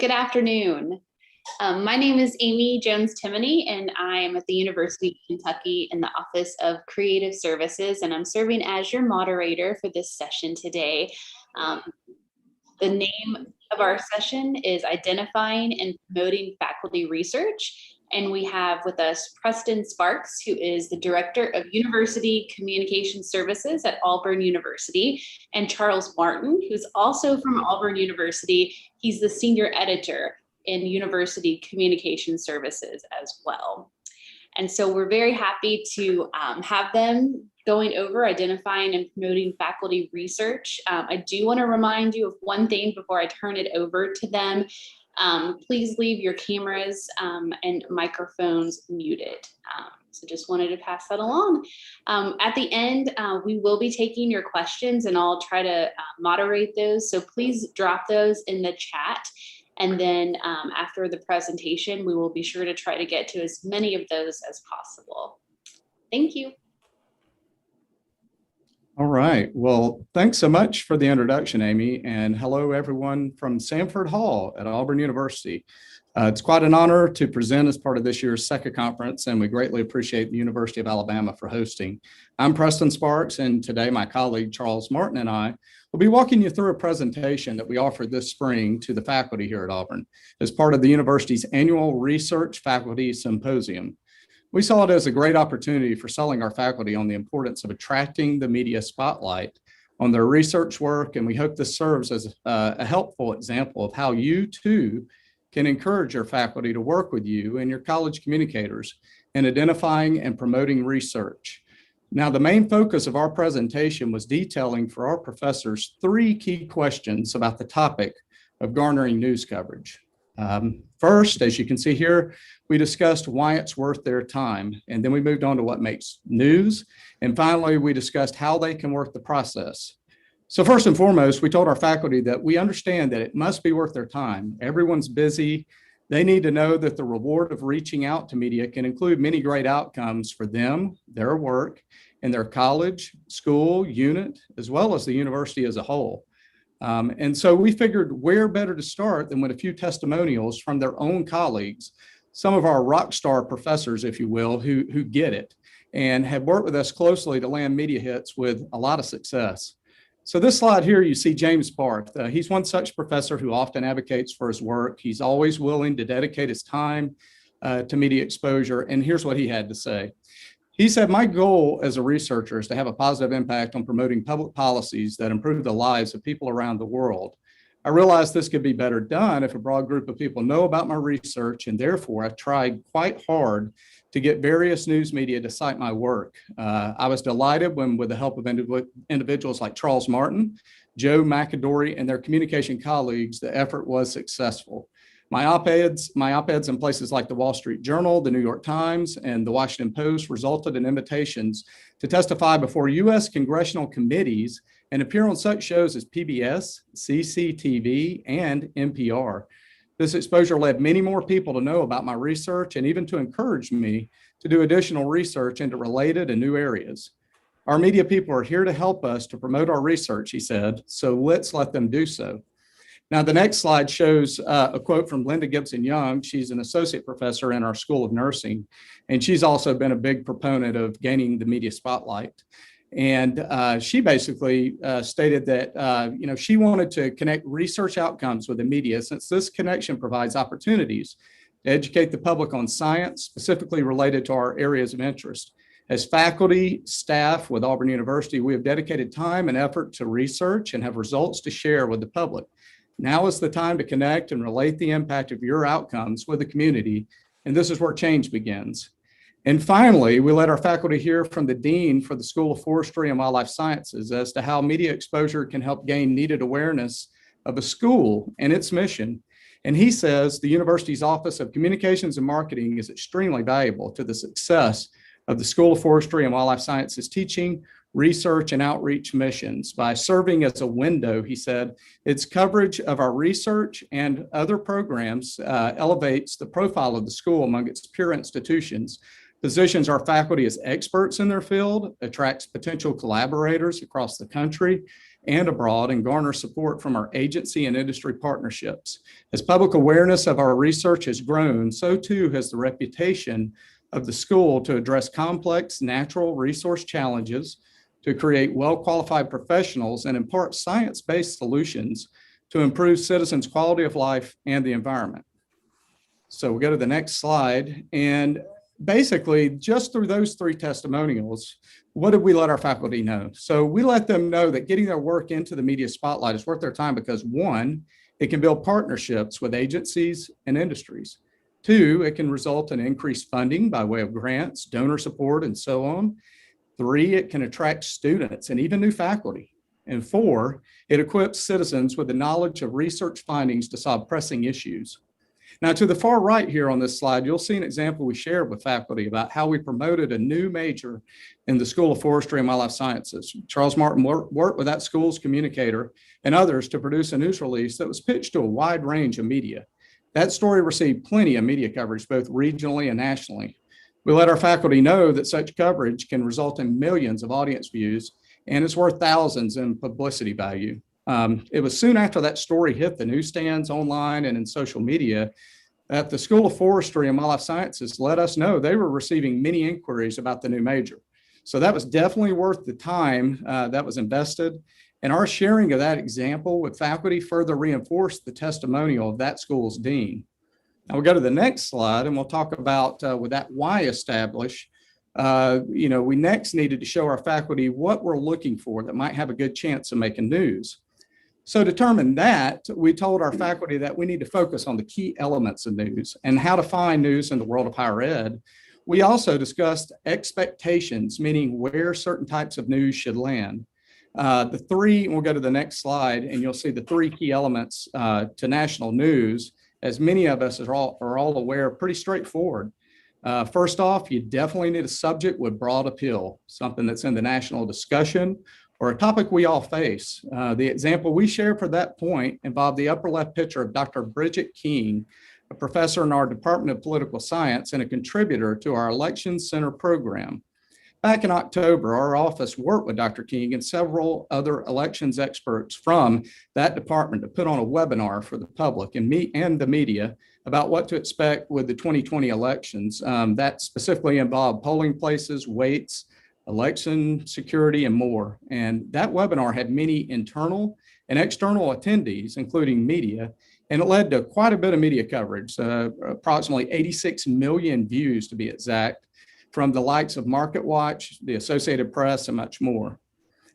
Good afternoon. My name is Amy Jones-Timoney, and I am at the University of Kentucky in the Office of Creative Services, and I'm serving as your moderator for this session today. The name of our session is Identifying and Promoting Faculty Research, and we have with us Preston Sparks, who is the Director of University Communication Services at Auburn University, and Charles Martin, who's also from Auburn University. He's the Senior Editor in University Communication Services as well. And so we're very happy to have them going over identifying and promoting faculty research. I do want to remind you of one thing before I turn it over to them. Please leave your cameras and microphones muted. So just wanted to pass that along. At the end, we will be taking your questions and I'll try to moderate those. So please drop those in the chat. And then after the presentation, we will be sure to try to get to as many of those as possible. Thank you. All right. Well, thanks so much for the introduction, Amy. And hello, everyone from Sanford Hall at Auburn University. It's quite an honor to present as part of this year's SECCA conference, and we greatly appreciate the University of Alabama for hosting. I'm Preston Sparks, and today my colleague Charles Martin and I will be walking you through a presentation that we offered this spring to the faculty here at Auburn as part of the university's annual Research Faculty Symposium. We saw it as a great opportunity for selling our faculty on the importance of attracting the media spotlight on their research work, and we hope this serves as a helpful example of how you too can encourage your faculty to work with you and your college communicators in identifying and promoting research. Now, the main focus of our presentation was detailing for our professors 3 key questions about the topic of garnering news coverage. First, as you can see here, we discussed why it's worth their time, and then we moved on to what makes news, and finally, we discussed how they can work the process. So first and foremost, we told our faculty that we understand that it must be worth their time. Everyone's busy. They need to know that the reward of reaching out to media can include many great outcomes for them, their work, and their college, school, unit, as well as the university as a whole. And so we figured where better to start than with a few testimonials from their own colleagues, some of our rock star professors, if you will, who get it and have worked with us closely to land media hits with a lot of success. So this slide here, you see James Barth. He's one such professor who often advocates for his work. He's always willing to dedicate his time to media exposure. And here's what he had to say. He said, "My goal as a researcher is to have a positive impact on promoting public policies that improve the lives of people around the world. I realize this could be better done if a broad group of people know about my research, and therefore I've tried quite hard to get various news media to cite my work. I was delighted when, with the help of individuals like Charles Martin, Joe McAdory, and their communication colleagues, the effort was successful. My op-eds in places like the Wall Street Journal, the New York Times, and the Washington Post resulted in invitations to testify before U.S. congressional committees and appear on such shows as PBS, CCTV, and NPR. This exposure led many more people to know about my research and even to encourage me to do additional research into related and new areas. Our media people are here to help us to promote our research," he said, "so let's let them do so." Now, the next slide shows a quote from Linda Gibson Young. She's an associate professor in our School of Nursing, and she's also been a big proponent of gaining the media spotlight. And she basically stated that she wanted to connect research outcomes with the media, since this connection provides opportunities to educate the public on science specifically related to our areas of interest. As faculty, staff with Auburn University, we have dedicated time and effort to research and have results to share with the public. Now is the time to connect and relate the impact of your outcomes with the community, and this is where change begins. And finally, we let our faculty hear from the Dean for the School of Forestry and Wildlife Sciences as to how media exposure can help gain needed awareness of a school and its mission. And he says the university's Office of Communications and Marketing is extremely valuable to the success of the School of Forestry and Wildlife Sciences teaching, research, and outreach missions. By serving as a window, he said, its coverage of our research and other programs elevates the profile of the school among its peer institutions, positions our faculty as experts in their field, attracts potential collaborators across the country, and abroad and garner support from our agency and industry partnerships. As public awareness of our research has grown, so too has the reputation of the school to address complex natural resource challenges, to create well-qualified professionals and impart science-based solutions to improve citizens' quality of life and the environment. So we'll go to the next slide. And basically, just through those three testimonials, what did we let our faculty know? So we let them know that getting their work into the media spotlight is worth their time because, one, it can build partnerships with agencies and industries. Two, it can result in increased funding by way of grants, donor support, and so on. Three, it can attract students and even new faculty. And four, it equips citizens with the knowledge of research findings to solve pressing issues. Now, to the far right here on this slide, you'll see an example we shared with faculty about how we promoted a new major in the School of Forestry and Wildlife Sciences. Charles Martin worked with that school's communicator and others to produce a news release that was pitched to a wide range of media. That story received plenty of media coverage, both regionally and nationally. We let our faculty know that such coverage can result in millions of audience views, and it's worth thousands in publicity value. It was soon after that story hit the newsstands, online, and in social media that the School of Forestry and Wildlife Sciences let us know they were receiving many inquiries about the new major. So that was definitely worth the time that was invested. And our sharing of that example with faculty further reinforced the testimonial of that school's dean. Now we'll go to the next slide and we'll talk about with that why establish. We next needed to show our faculty what we're looking for that might have a good chance of making news. So to determine that, we told our faculty that we need to focus on the key elements of news and how to find news in the world of higher ed. We also discussed expectations, meaning where certain types of news should land. We'll go to the next slide and you'll see the three key elements to national news, as many of us are all aware, pretty straightforward. First off, you definitely need a subject with broad appeal, something that's in the national discussion or a topic we all face. The example we shared for that point involved the upper left picture of Dr. Bridget King, a professor in our Department of Political Science and a contributor to our Elections Center program. Back in October, our office worked with Dr. King and several other elections experts from that department to put on a webinar for the public and the media about what to expect with the 2020 elections. That specifically involved polling places, weights, election security, and more. And that webinar had many internal and external attendees, including media, and it led to quite a bit of media coverage, approximately 86 million views to be exact, from the likes of MarketWatch, the Associated Press, and much more.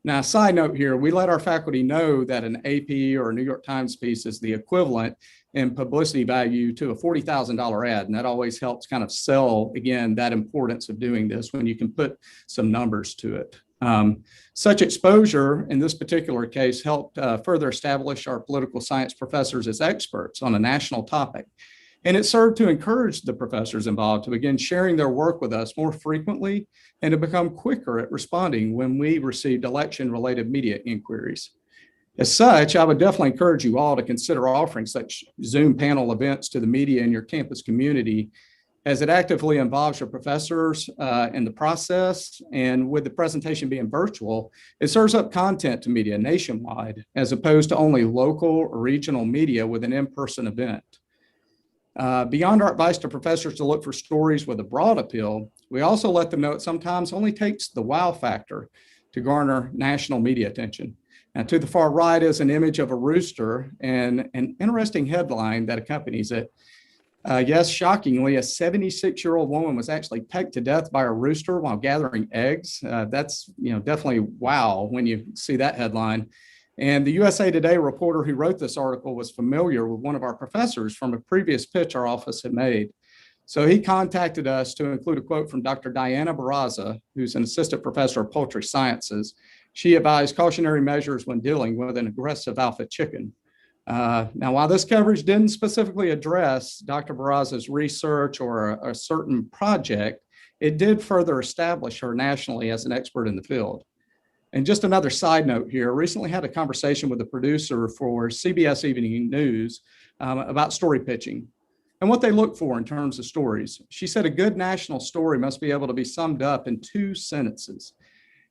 Now, a side note here, we let our faculty know that an AP or a New York Times piece is the equivalent in publicity value to a $40,000 ad. And that always helps kind of sell, again, that importance of doing this when you can put some numbers to it. Such exposure in this particular case helped further establish our political science professors as experts on a national topic. And it served to encourage the professors involved to begin sharing their work with us more frequently and to become quicker at responding when we received election-related media inquiries. As such, I would definitely encourage you all to consider offering such Zoom panel events to the media in your campus community, as it actively involves your professors in the process. And with the presentation being virtual, it serves up content to media nationwide, as opposed to only local or regional media with an in-person event. Beyond our advice to professors to look for stories with a broad appeal, we also let them know it sometimes only takes the wow factor to garner national media attention. Now, to the far right is an image of a rooster and an interesting headline that accompanies it. Yes, shockingly, a 76-year-old woman was actually pecked to death by a rooster while gathering eggs. That's definitely wow when you see that headline. And the USA Today reporter who wrote this article was familiar with one of our professors from a previous pitch our office had made. So he contacted us to include a quote from Dr. Diana Barraza, who's an assistant professor of poultry sciences. She advised cautionary measures when dealing with an aggressive alpha chicken. Now, while this coverage didn't specifically address Dr. Barraza's research or a certain project, it did further establish her nationally as an expert in the field. And just another side note here, I recently had a conversation with the producer for CBS Evening News about story pitching and what they look for in terms of stories. She said a good national story must be able to be summed up in 2 sentences.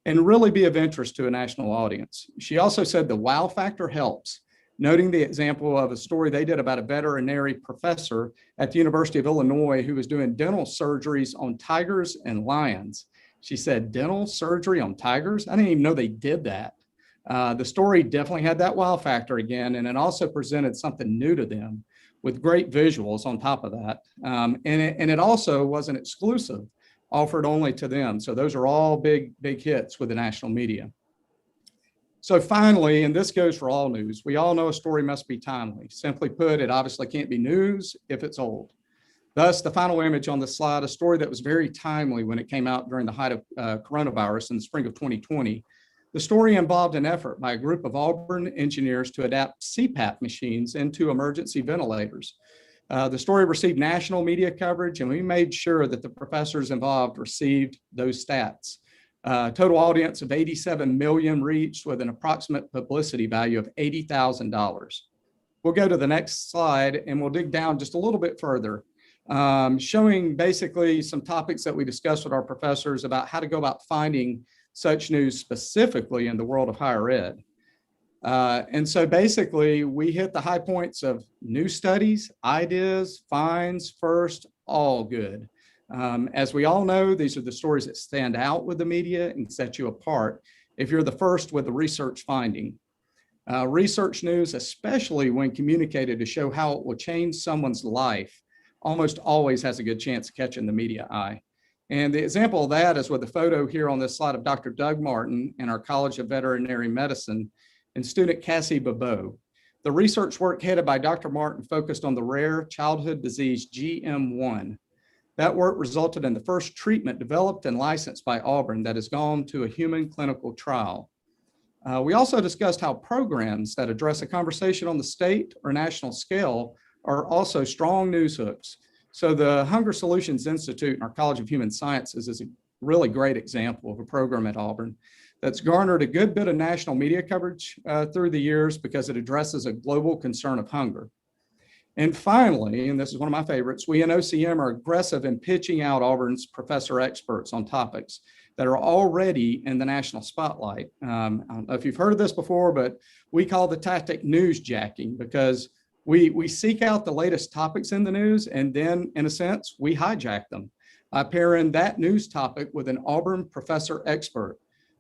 and really be of interest to a national audience. She also said the wow factor helps, noting the example of a story they did about a veterinary professor at the University of Illinois who was doing dental surgeries on tigers and lions. She said, dental surgery on tigers? I didn't even know they did that. The story definitely had that wow factor again, and it also presented something new to them with great visuals on top of that. And it also wasn't exclusive, offered only to them. So those are all big hits with the national media. So finally, and this goes for all news, we all know a story must be timely. Simply put, it obviously can't be news if it's old. Thus, the final image on the slide, a story that was very timely when it came out during the height of coronavirus in the spring of 2020. The story involved an effort by a group of Auburn engineers to adapt CPAP machines into emergency ventilators. The story received national media coverage, and we made sure that the professors involved received those stats. Total audience of 87 million reached with an approximate publicity value of $80,000. We'll go to the next slide and we'll dig down just a little bit further, showing basically some topics that we discussed with our professors about how to go about finding such news specifically in the world of higher ed. And so basically we hit the high points of new studies, ideas, finds, first, all good. As we all know, these are the stories that stand out with the media and set you apart if you're the first with the research finding. Research news, especially when communicated to show how it will change someone's life, almost always has a good chance of catching the media eye. And the example of that is with the photo here on this slide of Dr. Doug Martin in our College of Veterinary Medicine and student Cassie Bobo. The research work headed by Dr. Martin focused on the rare childhood disease GM1. That work resulted in the first treatment developed and licensed by Auburn that has gone to a human clinical trial. We also discussed how programs that address a conversation on the state or national scale are also strong news hooks. So the Hunger Solutions Institute in our College of Human Sciences is a really great example of a program at Auburn that's garnered a good bit of national media coverage through the years because it addresses a global concern of hunger. And finally, and this is one of my favorites, we in OCM are aggressive in pitching out Auburn's professor experts on topics that are already in the national spotlight. I don't know if you've heard of this before, but we call the tactic newsjacking because we seek out the latest topics in the news and then, in a sense, we hijack them by pairing that news topic with an Auburn professor expert,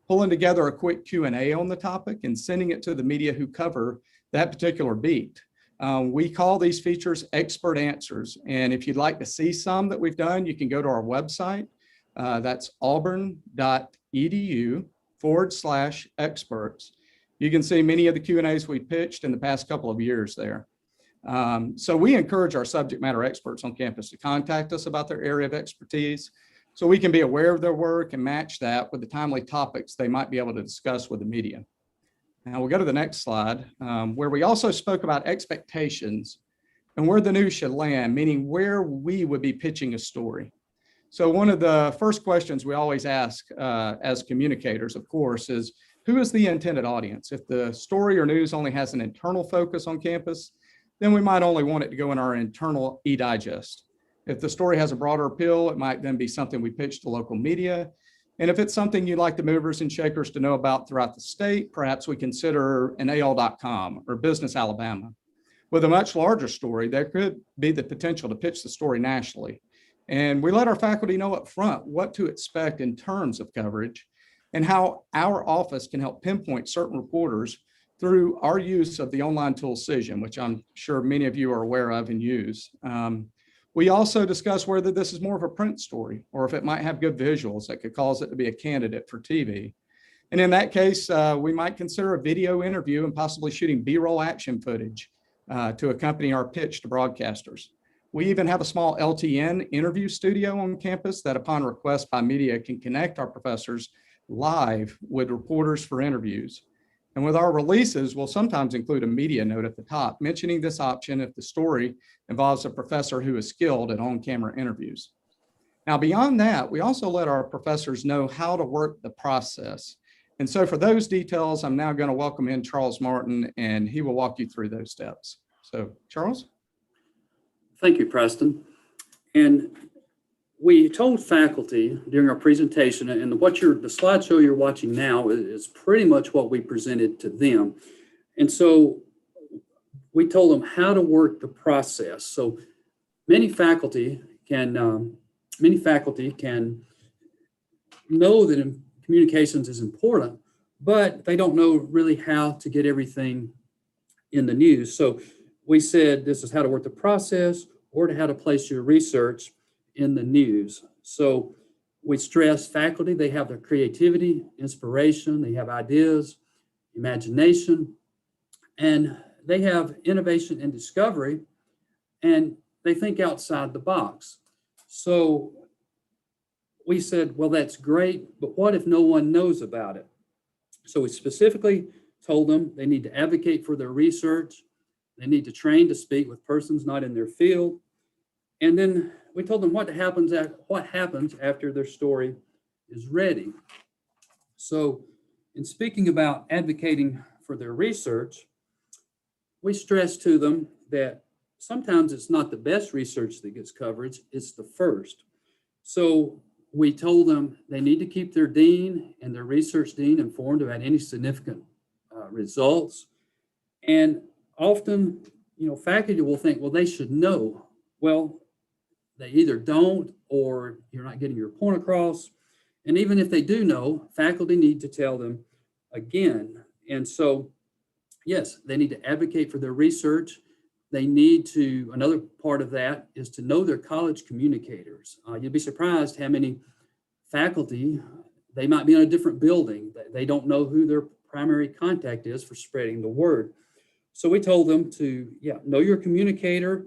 pulling together a quick Q&A on the topic and sending it to the media who cover that particular beat. We call these features expert answers. And if you'd like to see some that we've done, you can go to our website. That's auburn.edu/experts. You can see many of the Q&As we pitched in the past couple of years there. So we encourage our subject matter experts on campus to contact us about their area of expertise so we can be aware of their work and match that with the timely topics they might be able to discuss with the media. Now we'll go to the next slide, where we also spoke about expectations and where the news should land, meaning where we would be pitching a story. So one of the first questions we always ask as communicators, of course, is who is the intended audience? If the story or news only has an internal focus on campus, then we might only want it to go in our internal e-digest. If the story has a broader appeal, it might then be something we pitch to local media. And if it's something you'd like the movers and shakers to know about throughout the state, perhaps we consider an AL.com or Business Alabama. With a much larger story, there could be the potential to pitch the story nationally. And we let our faculty know up front what to expect in terms of coverage and how our office can help pinpoint certain reporters through our use of the online tool Cision, which I'm sure many of you are aware of and use. We also discuss whether this is more of a print story or if it might have good visuals that could cause it to be a candidate for TV. And in that case, we might consider a video interview and possibly shooting B-roll action footage to accompany our pitch to broadcasters. We even have a small LTN interview studio on campus that upon request by media can connect our professors live with reporters for interviews. And with our releases, we'll sometimes include a media note at the top mentioning this option if the story involves a professor who is skilled at on-camera interviews. Now, beyond that, we also let our professors know how to work the process. And so for those details, I'm now going to welcome in Charles Martin, and he will walk you through those steps. So, Charles? Thank you, Preston. And we told faculty during our presentation, and the slideshow you're watching now is pretty much what we presented to them. And so we told them how to work the process. So many faculty can know that communications is important, but they don't know really how to get everything in the news. So we said this is how to work the process or how to place your research in the news. So we stress faculty, they have their creativity, inspiration, they have ideas, imagination, and they have innovation and discovery, and they think outside the box. So we said, well, that's great, but what if no one knows about it? So we specifically told them they need to advocate for their research, they need to train to speak with persons not in their field, and then we told them what happens after their story is ready. So in speaking about advocating for their research, we stress to them that sometimes it's not the best research that gets coverage, it's the first. So we told them they need to keep their dean and their research dean informed about any significant results. And often, faculty will think, well, they should know. Well, they either don't, or you're not getting your point across. And even if they do know, faculty need to tell them again. And so, yes, they need to advocate for their research. They need to, another part of that is to know their college communicators. You'd be surprised how many faculty, they might be in a different building. They don't know who their primary contact is for spreading the word. So we told them to, know your communicator,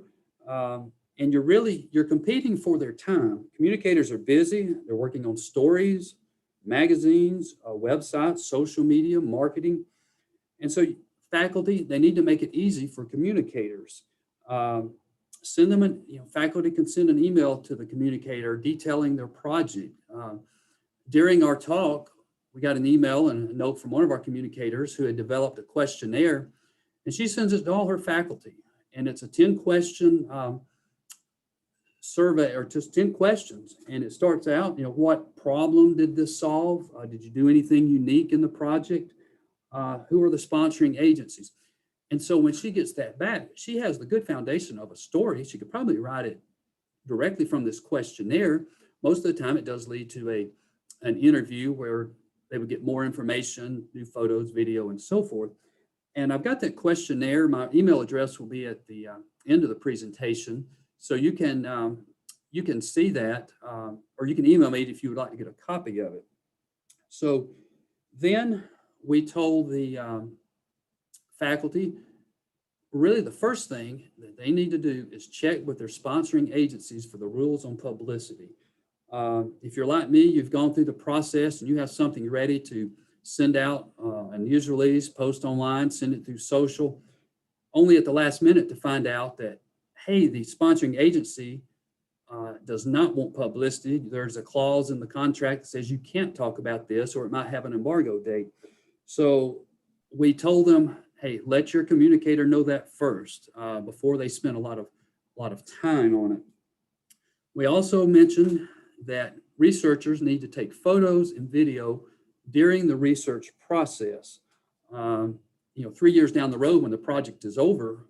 and you're competing for their time. Communicators are busy. They're working on stories, magazines, websites, social media, marketing. And so faculty, they need to make it easy for communicators. Send them faculty can send an email to the communicator detailing their project. During our talk, we got an email and a note from one of our communicators who had developed a questionnaire, and she sends it to all her faculty. And it's a 10-question survey, or just 10 questions. And it starts out, what problem did this solve? Did you do anything unique in the project? Who are the sponsoring agencies? And so when she gets that back, she has the good foundation of a story. She could probably write it directly from this questionnaire. Most of the time it does lead to an interview where they would get more information, new photos, video, and so forth. And I've got that questionnaire. My email address will be at the end of the presentation. So you can see that, or you can email me if you would like to get a copy of it. So then we told the faculty, really the first thing that they need to do is check with their sponsoring agencies for the rules on publicity. If you're like me, you've gone through the process and you have something ready to send out a news release, post online, send it through social, only at the last minute to find out that, hey, the sponsoring agency does not want publicity. There's a clause in the contract that says you can't talk about this, or it might have an embargo date. So we told them, hey, let your communicator know that first before they spend a lot of time on it. We also mentioned that researchers need to take photos and video during the research process. 3 years down the road when the project is over,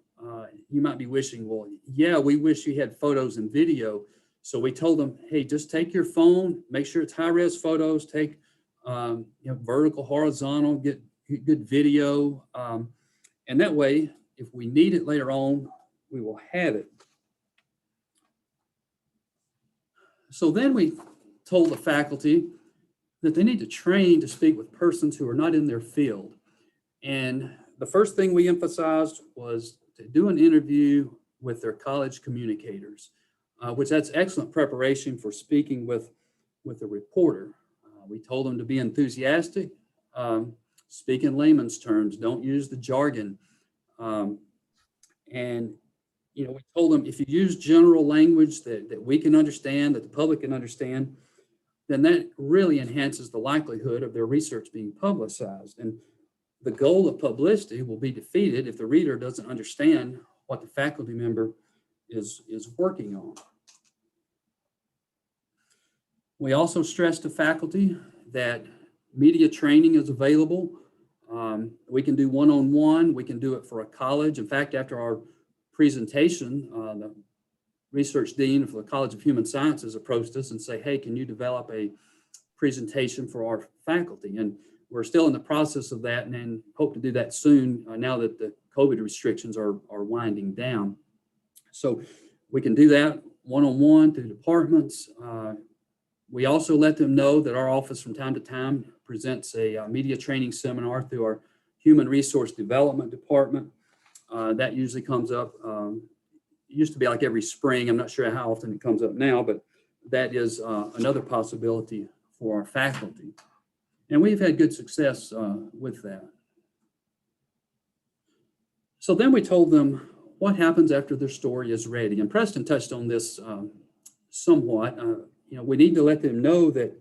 you might be wishing, well, yeah, we wish you had photos and video. So we told them, hey, just take your phone, make sure it's high-res photos, take vertical, horizontal, get good video. And that way, if we need it later on, we will have it. So then we told the faculty that they need to train to speak with persons who are not in their field. And the first thing we emphasized was to do an interview with their college communicators, which that's excellent preparation for speaking with a reporter. We told them to be enthusiastic, speak in layman's terms, don't use the jargon. And we told them if you use general language that we can understand, that the public can understand, then that really enhances the likelihood of their research being publicized. And the goal of publicity will be defeated if the reader doesn't understand what the faculty member is working on. We also stress to faculty that media training is available. We can do one-on-one. We can do it for a college. In fact, after our presentation, the research dean for the College of Human Sciences approached us and say, hey, can you develop a presentation for our faculty? And we're still in the process of that and hope to do that soon now that the COVID restrictions are winding down. So we can do that one-on-one through departments. We also let them know that our office from time to time presents a media training seminar through our Human Resource Development Department. That usually comes up, it used to be like every spring. I'm not sure how often it comes up now, but that is another possibility for our faculty. And we've had good success with that. So then we told them what happens after their story is ready. And Preston touched on this somewhat. We need to let them know that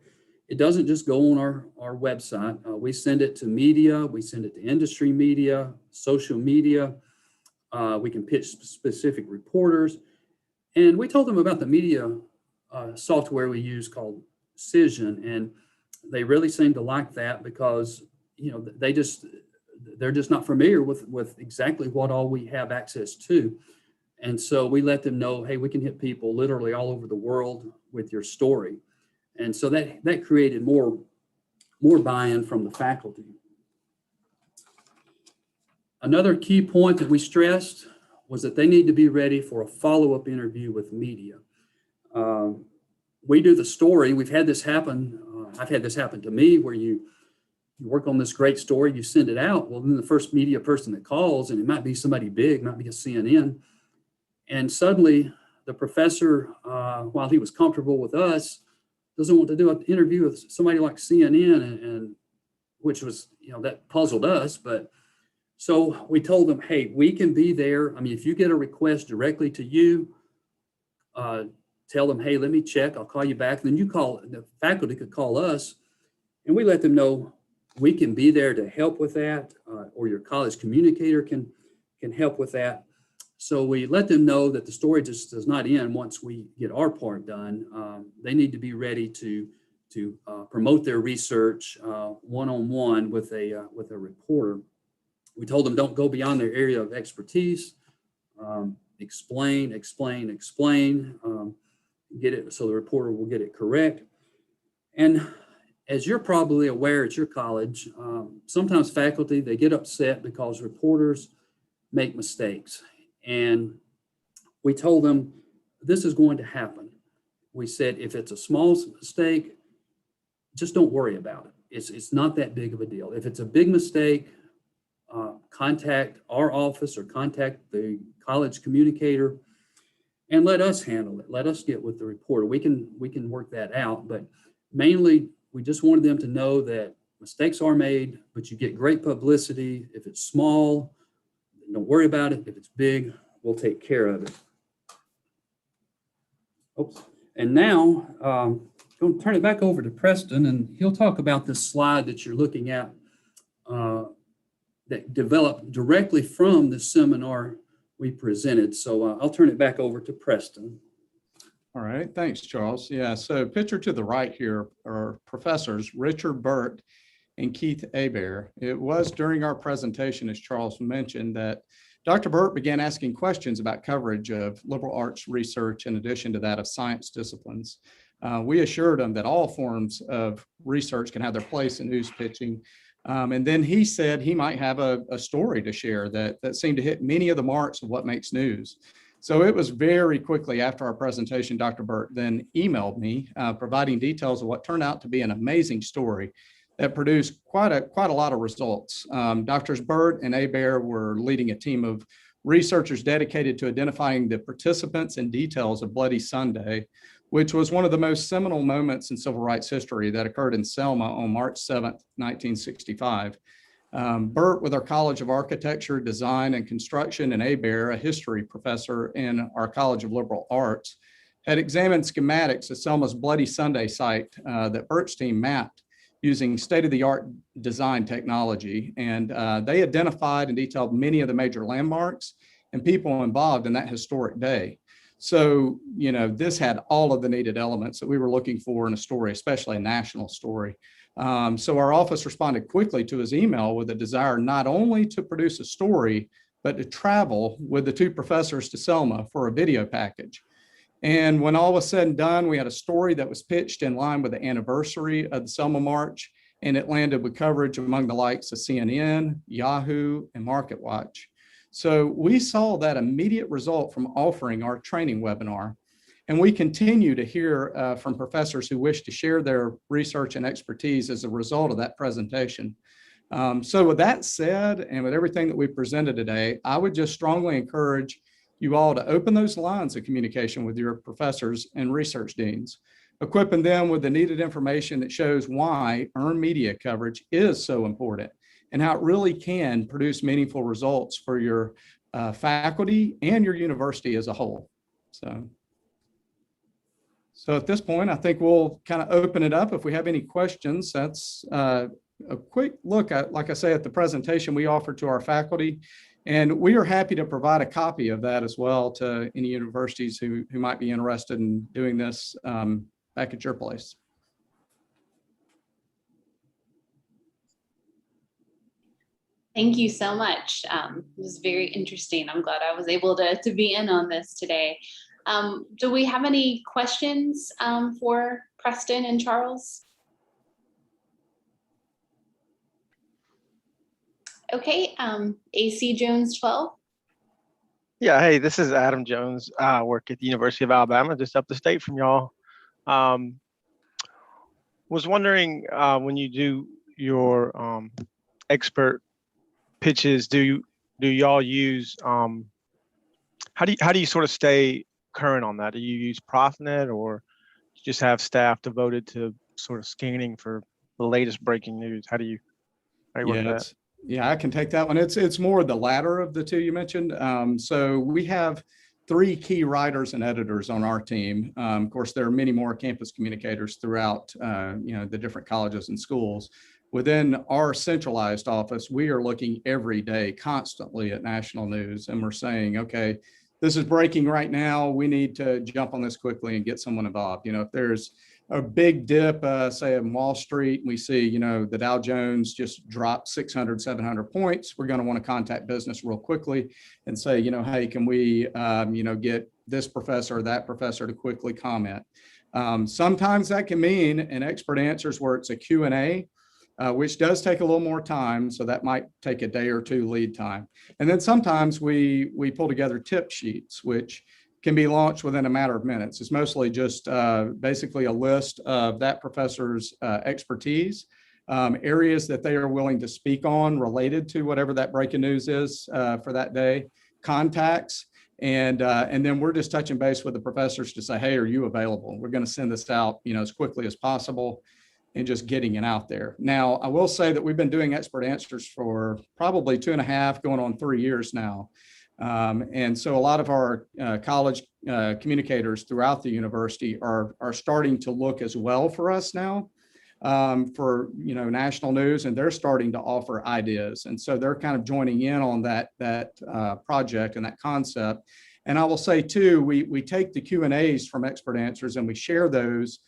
it doesn't just go on our website. We send it to media, we send it to industry media, social media. We can pitch specific reporters. And we told them about the media software we use called Cision. And they really seem to like that because, they're just not familiar with exactly what all we have access to. And so we let them know, hey, we can hit people literally all over the world with your story. And so that created more buy-in from the faculty. Another key point that we stressed was that they need to be ready for a follow-up interview with media. We do the story. We've had this happen. I've had this happen to me where you work on this great story, you send it out. Well, then the first media person that calls, and it might be somebody big, might be a CNN, and suddenly the professor, while he was comfortable with us, doesn't want to do an interview with somebody like CNN, and which was, that puzzled us. But so we told them, hey, we can be there. I mean, if you get a request directly to you, tell them, hey, let me check, I'll call you back. Then the faculty could call us, and we let them know we can be there to help with that, or your college communicator can help with that. So we let them know that the story just does not end once we get our part done. They need to be ready to promote their research one-on-one with a reporter. We told them don't go beyond their area of expertise. Explain, get it so the reporter will get it correct. And as you're probably aware at your college, sometimes faculty, they get upset because reporters make mistakes. And we told them this is going to happen. We said, if it's a small mistake, just don't worry about it. It's not that big of a deal. If it's a big mistake, contact our office or contact the college communicator and let us handle it. Let us get with the reporter. We can work that out. But mainly, we just wanted them to know that mistakes are made, but you get great publicity. If it's small, don't worry about it. If it's big, we'll take care of it. Oops. And now, I'm going to turn it back over to Preston, and he'll talk about this slide that you're looking at that developed directly from the seminar we presented. So I'll turn it back over to Preston. All right, thanks, Charles. Yeah, so picture to the right here are professors Richard Burt and Keith Hebert. It was during our presentation, as Charles mentioned, that Dr. Burt began asking questions about coverage of liberal arts research in addition to that of science disciplines. We assured him that all forms of research can have their place in news pitching. And then he said he might have a story to share that seemed to hit many of the marks of what makes news. So it was very quickly after our presentation, Dr. Burt then emailed me, providing details of what turned out to be an amazing story that produced quite a lot of results. Drs. Burt and Hebert were leading a team of researchers dedicated to identifying the participants and details of Bloody Sunday, which was one of the most seminal moments in civil rights history that occurred in Selma on March 7th, 1965. Burt, with our College of Architecture, Design, and Construction, and Hebert, a history professor in our College of Liberal Arts, had examined schematics of Selma's Bloody Sunday site that Burt's team mapped using state-of-the-art design technology. And they identified and detailed many of the major landmarks and people involved in that historic day. So, this had all of the needed elements that we were looking for in a story, especially a national story. So our office responded quickly to his email with a desire not only to produce a story, but to travel with the two professors to Selma for a video package. And when all was said and done, we had a story that was pitched in line with the anniversary of the Selma March, and it landed with coverage among the likes of CNN, Yahoo, and MarketWatch. So we saw that immediate result from offering our training webinar. And we continue to hear from professors who wish to share their research and expertise as a result of that presentation. So with that said, and with everything that we presented today, I would just strongly encourage you all to open those lines of communication with your professors and research deans, equipping them with the needed information that shows why earned media coverage is so important and how it really can produce meaningful results for your faculty and your university as a whole. So at this point, I think we'll kind of open it up. If we have any questions, that's a quick look at, like I say, at the presentation we offered to our faculty. And we are happy to provide a copy of that as well to any universities who might be interested in doing this back at your place. Thank you so much. It was very interesting. I'm glad I was able to be in on this today. Do we have any questions for Preston and Charles? Okay, AC Jones 12. Yeah, hey, this is Adam Jones. I work at the University of Alabama, just up the state from y'all. Was wondering when you do your expert pitches, do y'all use how do you sort of stay current on that? Do you use Profnet, or you just have staff devoted to sort of scanning for the latest breaking news? How do you work that? Yeah, I can take that one. It's more the latter of the two you mentioned. So we have 3 key writers and editors on our team. Of course, there are many more campus communicators throughout the different colleges and schools. Within our centralized office, we are looking every day constantly at national news, and we're saying, okay, this is breaking right now. We need to jump on this quickly and get someone involved. If there's a big dip, say in Wall Street, we see, the Dow Jones just dropped 600, 700 points. We're going to want to contact business real quickly and say, hey, can we, get this professor or that professor to quickly comment? Sometimes that can mean an expert answers where it's a Q&A, which does take a little more time. So that might take a day or 2 lead time. And then sometimes we pull together tip sheets, which can be launched within a matter of minutes. It's mostly just basically a list of that professor's expertise, areas that they are willing to speak on related to whatever that breaking news is for that day, contacts, and then we're just touching base with the professors to say, hey, are you available? We're going to send this out, as quickly as possible, and just getting it out there. Now, I will say that we've been doing expert answers for probably 2.5, going on 3 years now. And so a lot of our college communicators throughout the university are starting to look as well for us now for national news, and they're starting to offer ideas. And so they're kind of joining in on that project and that concept. And I will say too, we take the Q&As from expert answers and we share those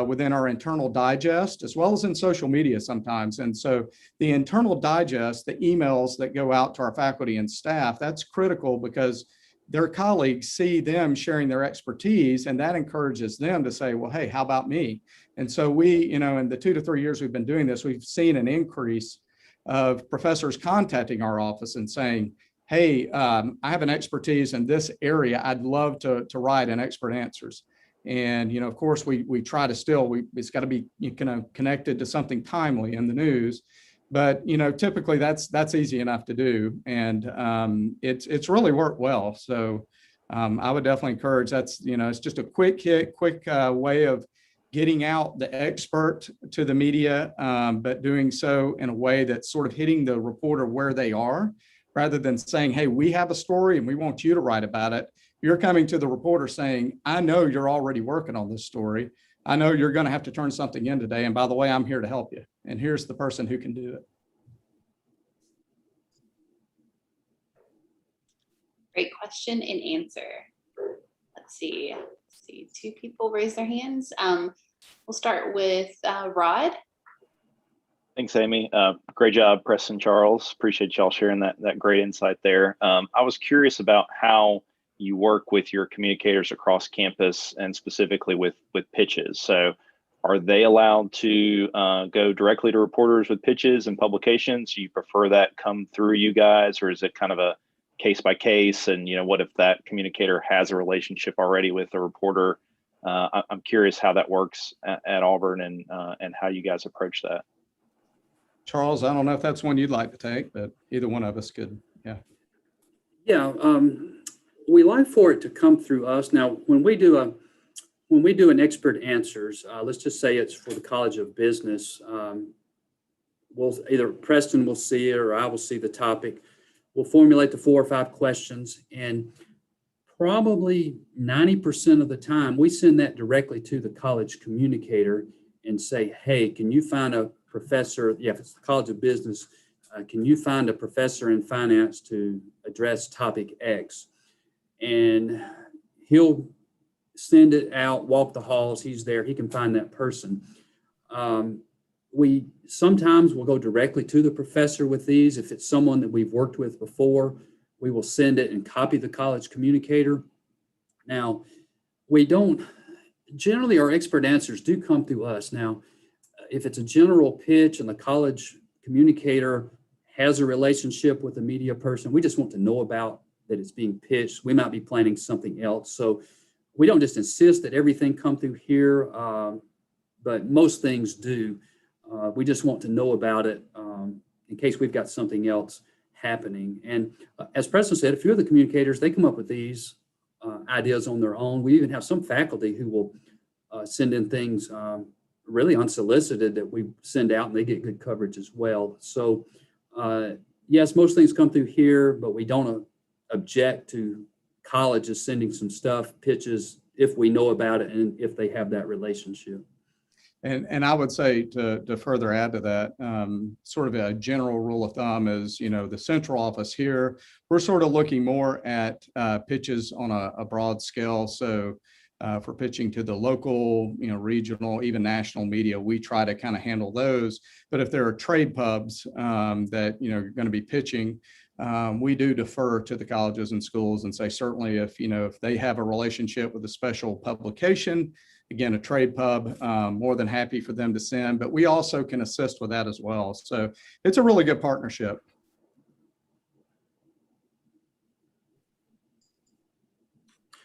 within our internal digest, as well as in social media sometimes. And so the internal digest, the emails that go out to our faculty and staff, that's critical because their colleagues see them sharing their expertise, and that encourages them to say, well, hey, how about me? And so we, in the 2 to 3 years we've been doing this, we've seen an increase of professors contacting our office and saying, hey, I have an expertise in this area. I'd love to write an expert answers. And, of course, we try to still, it's got to be connected to something timely in the news. But, typically that's easy enough to do. And it's really worked well. So I would definitely encourage that's, it's just a quick hit, quick way of getting out the expert to the media, but doing so in a way that's sort of hitting the reporter where they are, rather than saying, hey, we have a story and we want you to write about it. You're coming to the reporter saying, I know you're already working on this story. I know you're going to have to turn something in today. And by the way, I'm here to help you. And here's the person who can do it. Great question and answer. Let's see, two people raise their hands. We'll start with Rod. Thanks, Amy. Great job, Preston, Charles. Appreciate y'all sharing that great insight there. I was curious about how you work with your communicators across campus and specifically with pitches. So are they allowed to go directly to reporters with pitches and publications? Do you prefer that come through you guys, or is it kind of a case by case? And, what if that communicator has a relationship already with a reporter? I'm curious how that works at Auburn and how you guys approach that. Charles, I don't know if that's one you'd like to take, but either one of us could. Yeah. Yeah, we like for it to come through us. Now, when we do an expert answers, let's just say it's for the College of Business. We'll either Preston will see it or I will see the topic. We'll formulate the 4 or 5 questions, and probably 90% of the time we send that directly to the college communicator and say, hey, can you find a professor? Yeah, if it's the College of Business, can you find a professor in finance to address topic X? And he'll send it out, walk the halls. He's there. He can find that person. We sometimes will go directly to the professor with these. If it's someone that we've worked with before, we will send it and copy the college communicator. Now, we don't, generally our expert answers do come through us. Now, if it's a general pitch and the college communicator has a relationship with a media person, we just want to know about that it's being pitched. We might be planning something else. So we don't just insist that everything come through here, but most things do. We just want to know about it in case we've got something else happening. And as Preston said, a few of the communicators, they come up with these ideas on their own. We even have some faculty who will send in things really unsolicited that we send out, and they get good coverage as well. So yes, most things come through here, but we don't object to colleges sending some stuff, pitches, if we know about it and if they have that relationship. And I would say to further add to that, sort of a general rule of thumb is, the central office here, we're sort of looking more at pitches on a broad scale. So for pitching to the local, regional, even national media, we try to kind of handle those. But if there are trade pubs that, are going to be pitching, we do defer to the colleges and schools and say, certainly if they have a relationship with a special publication, again, a trade pub, more than happy for them to send, but we also can assist with that as well. So it's a really good partnership.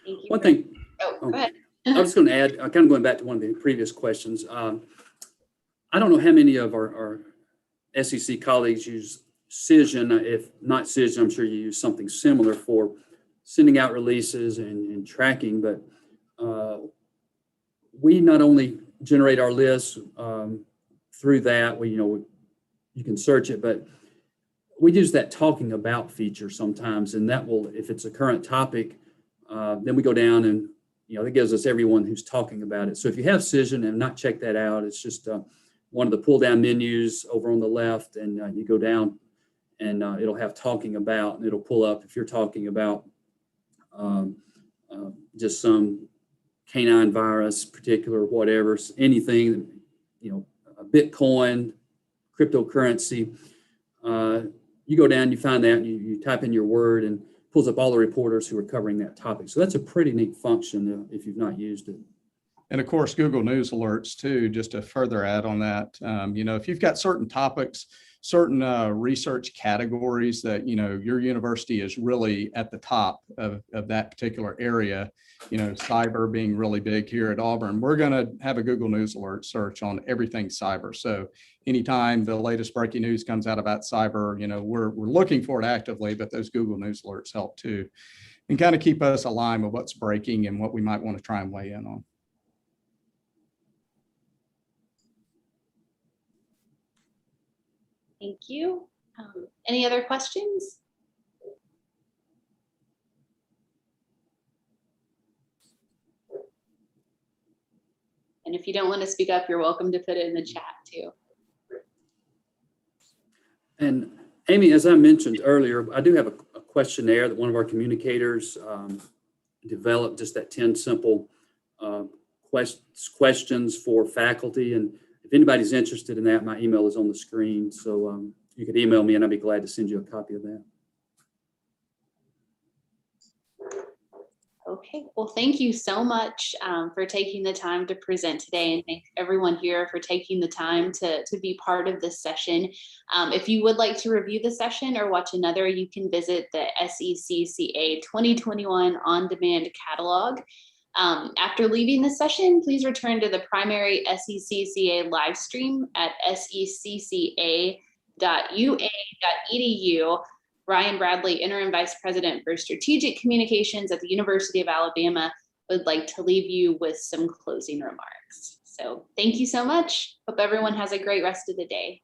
Thank you. One thing. Go ahead. I was going to add, kind of going back to one of the previous questions. I don't know how many of our SEC colleagues use Cision. If not Cision, I'm sure you use something similar for sending out releases and tracking, but we not only generate our lists through that, you can search it, but we use that talking about feature sometimes, and that will, if it's a current topic, then we go down and it gives us everyone who's talking about it. So if you have Cision and not checked that out, it's just one of the pull down menus over on the left, and you go down and it'll have talking about, and it'll pull up if you're talking about just some canine virus, particular, whatever, anything, Bitcoin, cryptocurrency. You go down, you find that, and you type in your word, and pulls up all the reporters who are covering that topic. So that's a pretty neat function if you've not used it. And of course, Google News alerts too, just to further add on that. If you've got certain topics, certain research categories that, your university is really at the top of that particular area, cyber being really big here at Auburn, we're going to have a Google News alert search on everything cyber. So anytime the latest breaking news comes out about cyber, we're looking for it actively, but those Google News alerts help too, and kind of keep us aligned with what's breaking and what we might want to try and weigh in on. Thank you. Any other questions? And if you don't want to speak up, you're welcome to put it in the chat too. And Amy, as I mentioned earlier, I do have a questionnaire that one of our communicators develop just that 10 simple questions for faculty. And if anybody's interested in that, my email is on the screen. So you could email me and I'd be glad to send you a copy of that. Okay, well, thank you so much for taking the time to present today, and thank everyone here for taking the time to be part of this session. If you would like to review the session or watch another, you can visit the SECCA 2021 on-demand catalog. After leaving the session, please return to the primary SECCA live stream at secca.ua.edu. Ryan Bradley, Interim Vice President for Strategic Communications at the University of Alabama, would like to leave you with some closing remarks. So thank you so much. Hope everyone has a great rest of the day.